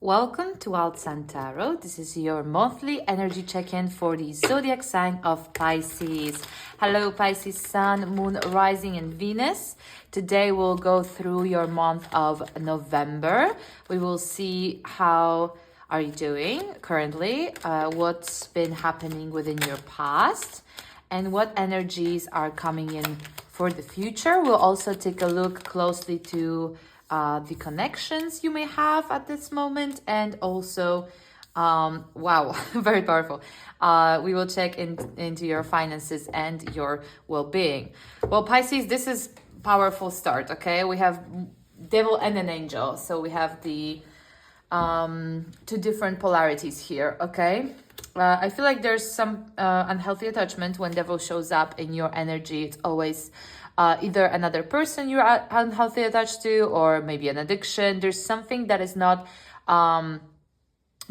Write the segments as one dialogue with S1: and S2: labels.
S1: Welcome to Alt Sun Tarot. This is your monthly energy check-in for the zodiac sign of Pisces. Hello Pisces, Sun, Moon, Rising and Venus. Today we'll go through your month of November. We will see how are you doing currently, what's been happening within your past, and what energies are coming in for the future. We'll also take a look closely to the connections you may have at this moment, and also wow, very powerful. We will check into your finances and your well-being. Well, Pisces, this is powerful start. Okay, we have devil and an angel, so we have the two different polarities here. Okay, I feel like there's some unhealthy attachment when devil shows up in your energy. It's always either another person you're unhealthy attached to, or maybe an addiction. There's something that is not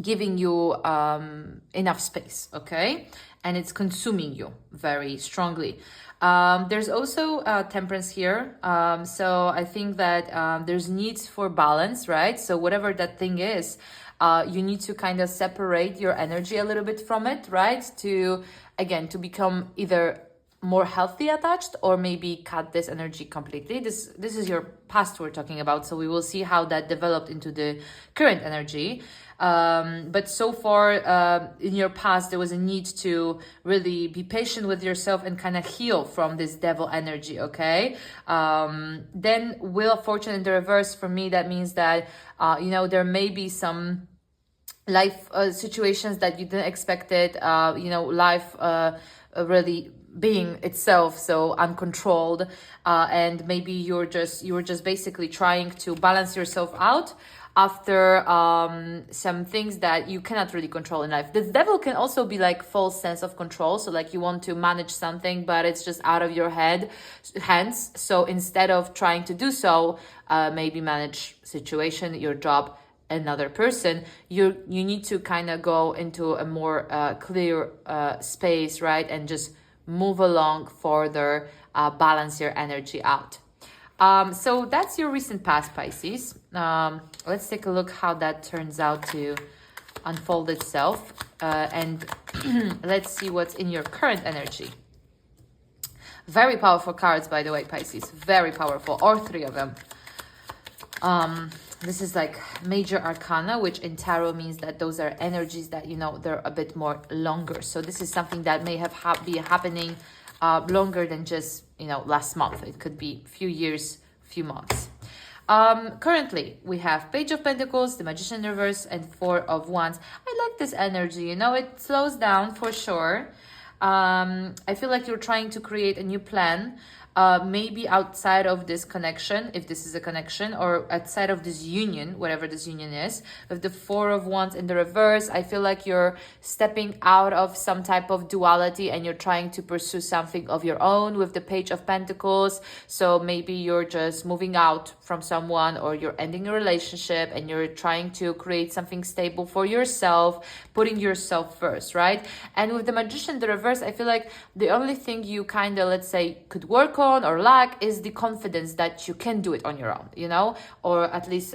S1: giving you enough space, okay? And it's consuming you very strongly. There's also temperance here. So I think that there's needs for balance, right? So whatever that thing is, you need to kind of separate your energy a little bit from it, right? To become either more healthy attached, or maybe cut this energy completely. This is your past we're talking about, so we will see how that developed into the current energy. But so far in your past, there was a need to really be patient with yourself and kind of heal from this devil energy, okay? Then Wheel of Fortune in the reverse, for me, that means that there may be some life situations that you didn't expect it, life really being itself so uncontrolled, and maybe you were just basically trying to balance yourself out after some things that you cannot really control in life. The devil can also be like false sense of control, so like you want to manage something but it's just out of your hands. So instead of trying to do so, maybe manage situation, your job, another person, you need to kind of go into a more clear space, right? And just move along further, balance your energy out. So that's your recent past, Pisces. Let's take a look how that turns out to unfold itself, and let's see what's in your current energy. Very powerful cards, by the way, Pisces. Very powerful, or three of them. This is like major arcana, which in tarot means that those are energies that, they're a bit more longer. So this is something that may have be happening longer than just, last month. It could be a few years, few months. Currently, we have Page of Pentacles, the Magician in reverse, and Four of Wands. I like this energy, it slows down for sure. I feel like you're trying to create a new plan, maybe outside of this connection, if this is a connection, or outside of this union, whatever this union is. With the Four of Wands in the reverse, I feel like you're stepping out of some type of duality and you're trying to pursue something of your own with the Page of Pentacles. So maybe you're just moving out from someone, or you're ending a relationship and you're trying to create something stable for yourself, putting yourself first, right? And with the Magician in the reverse, I feel like the only thing you kind of, let's say, could work on or lack is the confidence that you can do it on your own, or at least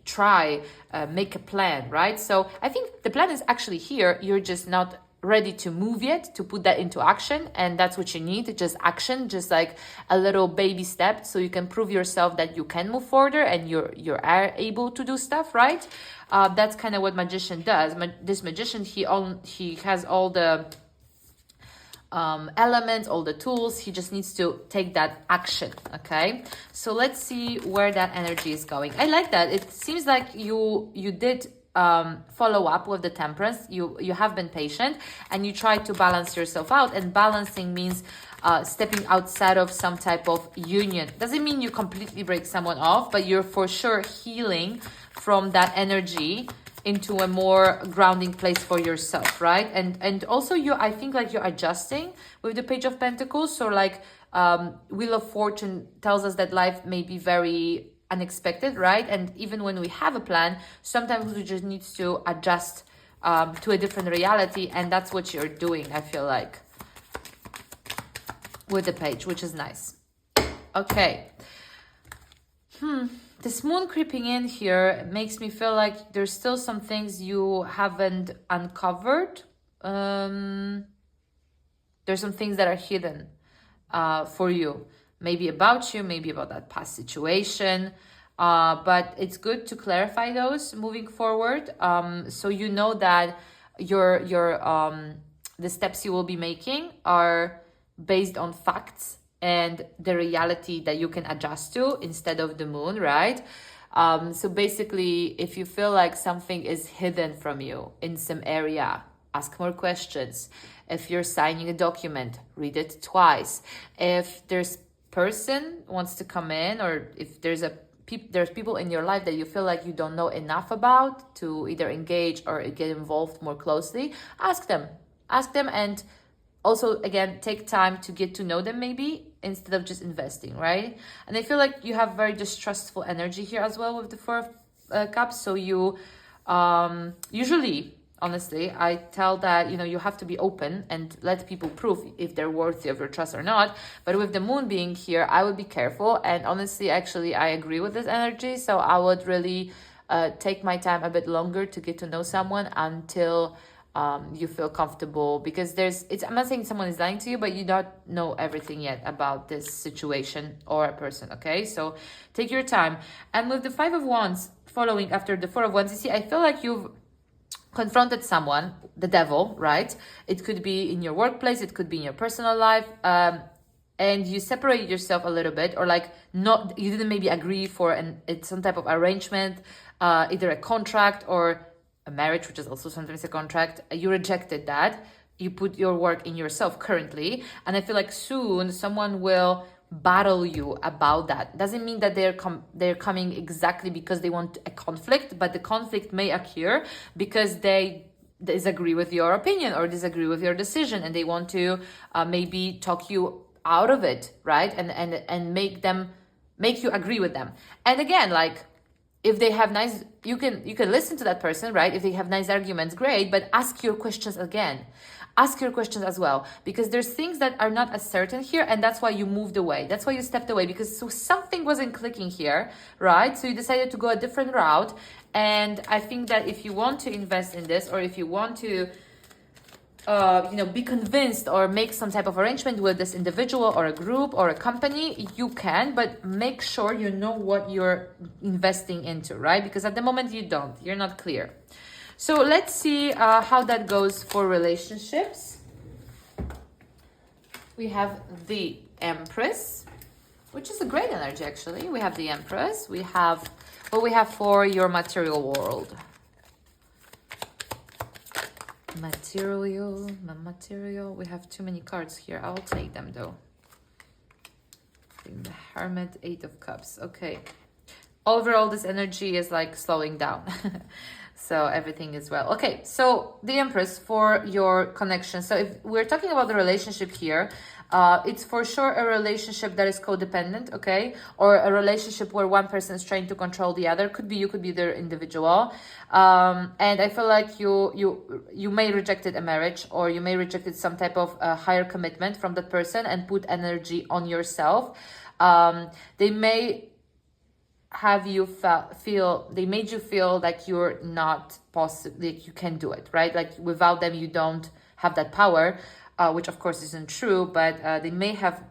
S1: try, make a plan, right? So I think the plan is actually here. You're just not ready to move yet, to put that into action, and that's what you need. Just action, just like a little baby step, so you can prove yourself that you can move further and you're able to do stuff, right? That's kind of what Magician does. This Magician, he has all the elements, all the tools. He just needs to take that action. Okay, so let's see where that energy is going. I like that. It seems like you did follow up with the Temperance. You have been patient and you try to balance yourself out, and balancing means stepping outside of some type of union. Doesn't mean you completely break someone off, but you're for sure healing from that energy into a more grounding place for yourself, right? And also I think like you're adjusting with the Page of Pentacles. So like Wheel of Fortune tells us that life may be very unexpected, right? And even when we have a plan, sometimes we just need to adjust to a different reality, and that's what you're doing, I feel like, with the Page, which is nice. Okay. this moon creeping in here makes me feel like there's still some things you haven't uncovered. There's some things that are hidden for you, maybe about you, maybe about that past situation. But it's good to clarify those moving forward, so you know that your the steps you will be making are based on facts and the reality that you can adjust to instead of the moon, right? So basically, if you feel like something is hidden from you in some area, ask more questions. If you're signing a document, read it twice. If there's person wants to come in, or if there's there's people in your life that you feel like you don't know enough about to either engage or get involved more closely, ask them. Ask them, and also, again, take time to get to know them maybe instead of just investing, right? And I feel like you have very distrustful energy here as well with the Four of Cups. So you usually, honestly, I tell that, you have to be open and let people prove if they're worthy of your trust or not. But with the moon being here, I would be careful. And honestly, actually, I agree with this energy. So I would really take my time a bit longer to get to know someone until you feel comfortable, because I'm not saying someone is lying to you, but you don't know everything yet about this situation or a person, okay? So take your time. And with the Five of Wands following after the Four of Wands, you see, I feel like you've confronted someone, the devil, right? It could be in your workplace, it could be in your personal life, and you separated yourself a little bit, or like you didn't maybe agree for it's some type of arrangement, either a contract or a marriage, which is also sometimes a contract. You rejected that. You put your work in yourself currently, and I feel like soon someone will battle you about that. Doesn't mean that they're coming exactly because they want a conflict, but the conflict may occur because they disagree with your opinion or disagree with your decision, and they want to maybe talk you out of it, right? And make you agree with them. And again, like, if they have nice, you can listen to that person, right? If they have nice arguments, great, but ask your questions again. Ask your questions as well, because there's things that are not as certain here, and that's why you moved away. That's why you stepped away, because something wasn't clicking here, right? So you decided to go a different route. And I think that if you want to invest in this, or if you want to be convinced or make some type of arrangement with this individual or a group or a company, you can, but make sure you know what you're investing into, right? Because at the moment you're not clear. So let's see how that goes for relationships. We have the Empress, which is a great energy, actually. We have the Empress. We have what we have for your material world. Material. We have too many cards here. I'll take them though. The Hermit, Eight of Cups. Okay. Overall, this energy is like slowing down. So everything is well. Okay, so the Empress for your connection. So if we're talking about the relationship here, it's for sure a relationship that is codependent, okay? Or a relationship where one person is trying to control the other. Could be you, could be the individual. And I feel like you may rejected a marriage, or you may rejected some type of higher commitment from that person and put energy on yourself. They may have you they made you feel like you're not possible, like you can do it, right? Like without them, you don't have that power, which of course isn't true, but they may have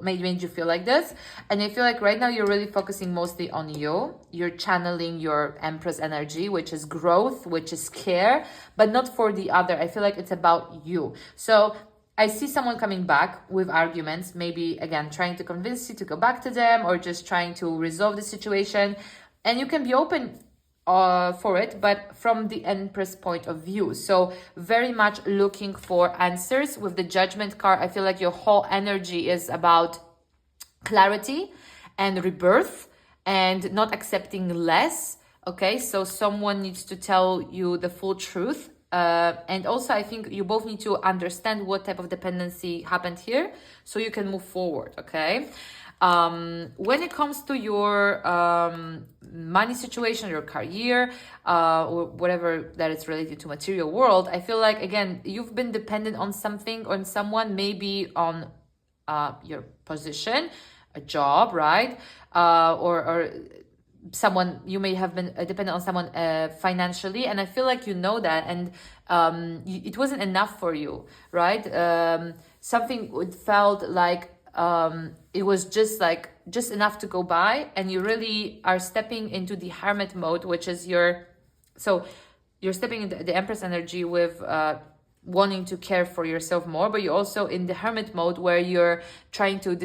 S1: made you feel like this. And I feel like right now you're really focusing mostly on you. You're channeling your Empress energy, which is growth, which is care, but not for the other. I feel like it's about you. So I see someone coming back with arguments, maybe again trying to convince you to go back to them, or just trying to resolve the situation. And you can be open for it, but from the Empress point of view. So very much looking for answers. With the Judgment card, I feel like your whole energy is about clarity and rebirth and not accepting less. Okay, so someone needs to tell you the full truth. And also, I think you both need to understand what type of dependency happened here so you can move forward, okay? When it comes to your money situation, your career, or whatever that is related to material world, I feel like, again, you've been dependent on something, on someone, maybe on your position, a job, right? Or someone, you may have been dependent on someone financially, and I feel like you know that, and it wasn't enough for you, right? Something it felt like it was just enough to go by, and you really are stepping into the hermit mode, which is you're stepping into the Empress energy with wanting to care for yourself more, but you're also in the hermit mode where you're trying to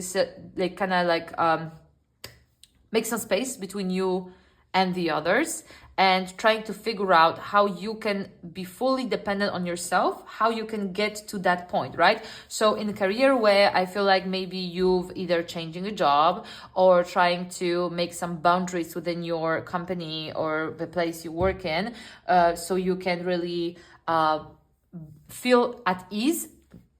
S1: make some space between you and the others, and trying to figure out how you can be fully dependent on yourself, how you can get to that point, right? So in a career where I feel like maybe you've either changing a job or trying to make some boundaries within your company or the place you work in, so you can really feel at ease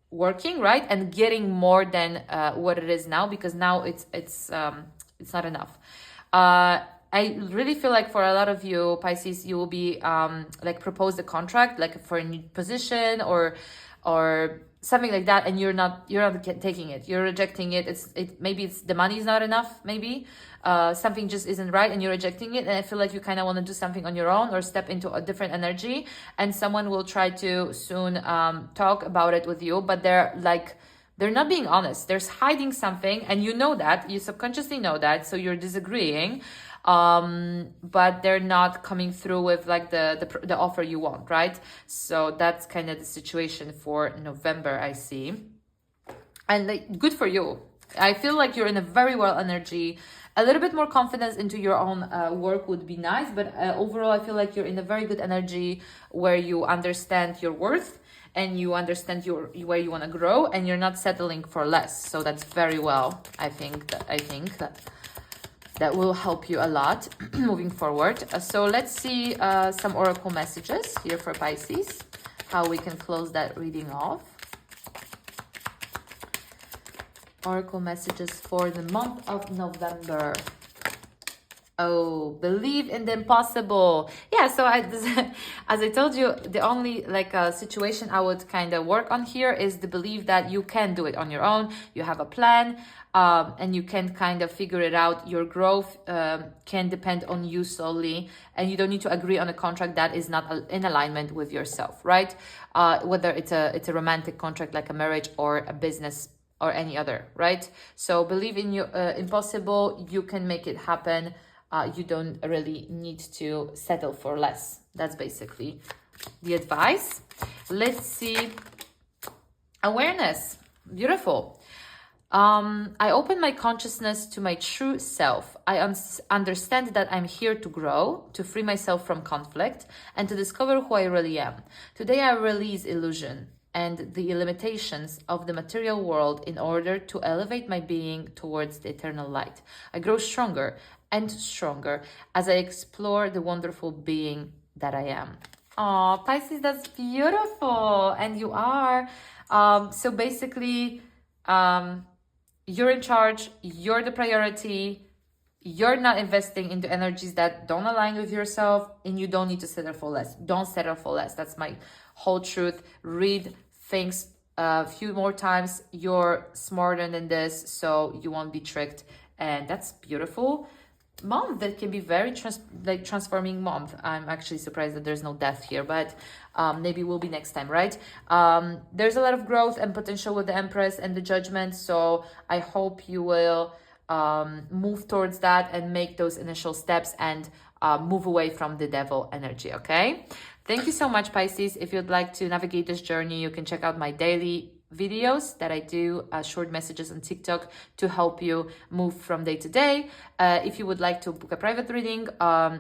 S1: working, right, and getting more than what it is now, because now it's not enough. I really feel like for a lot of you Pisces, you will be proposed a contract like for a new position or something like that, and you're not taking it, you're rejecting it. Maybe it's the money is not enough, maybe something just isn't right, and you're rejecting it. And I feel like you kind of want to do something on your own or step into a different energy, and someone will try to soon talk about it with you, but they're not being honest. They're hiding something, and you know that, you subconsciously know that, so you're disagreeing, but they're not coming through with like the offer you want, right? So that's kind of the situation for November, I see. And good for you. I feel like you're in a very well energy. A little bit more confidence into your own work would be nice, but overall I feel like you're in a very good energy where you understand your worth and you understand where you want to grow, and you're not settling for less. So that's very well. I think that will help you a lot moving forward. So let's see some oracle messages here for Pisces, how we can close that reading off. Oracle messages for the month of November. Oh, believe in the impossible. Yeah, so as I told you, the only situation I would kind of work on here is the belief that you can do it on your own. You have a plan, and you can kind of figure it out. Your growth can depend on you solely, and you don't need to agree on a contract that is not in alignment with yourself, right? Whether it's a romantic contract like a marriage or a business or any other, right? So believe in your impossible. You can make it happen. You don't really need to settle for less. That's basically the advice. Let's see. Awareness. Beautiful. I open my consciousness to my true self. I understand that I'm here to grow, to free myself from conflict, and to discover who I really am. Today I release illusion and the limitations of the material world in order to elevate my being towards the eternal light. I grow stronger and stronger as I explore the wonderful being that I am. Oh, Pisces, that's beautiful. And you are. So basically, you're in charge, you're the priority, you're not investing into energies that don't align with yourself, and you don't need to settle for less. Don't settle for less. That's my whole truth. Read things a few more times. You're smarter than this, so you won't be tricked. And that's beautiful. Month that can be very transforming month. I'm actually surprised that there's no death here, but maybe will be next time, right? There's a lot of growth and potential with the Empress and the Judgment, so I hope you will move towards that and make those initial steps and move away from the devil energy. Okay, thank you so much, Pisces. If you'd like to navigate this journey, you can check out my daily videos that I do, short messages on TikTok to help you move from day to day. If you would like to book a private reading, all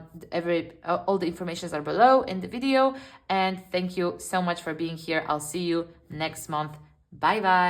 S1: the informations are below in the video. And thank you so much for being here. I'll see you next month. Bye bye.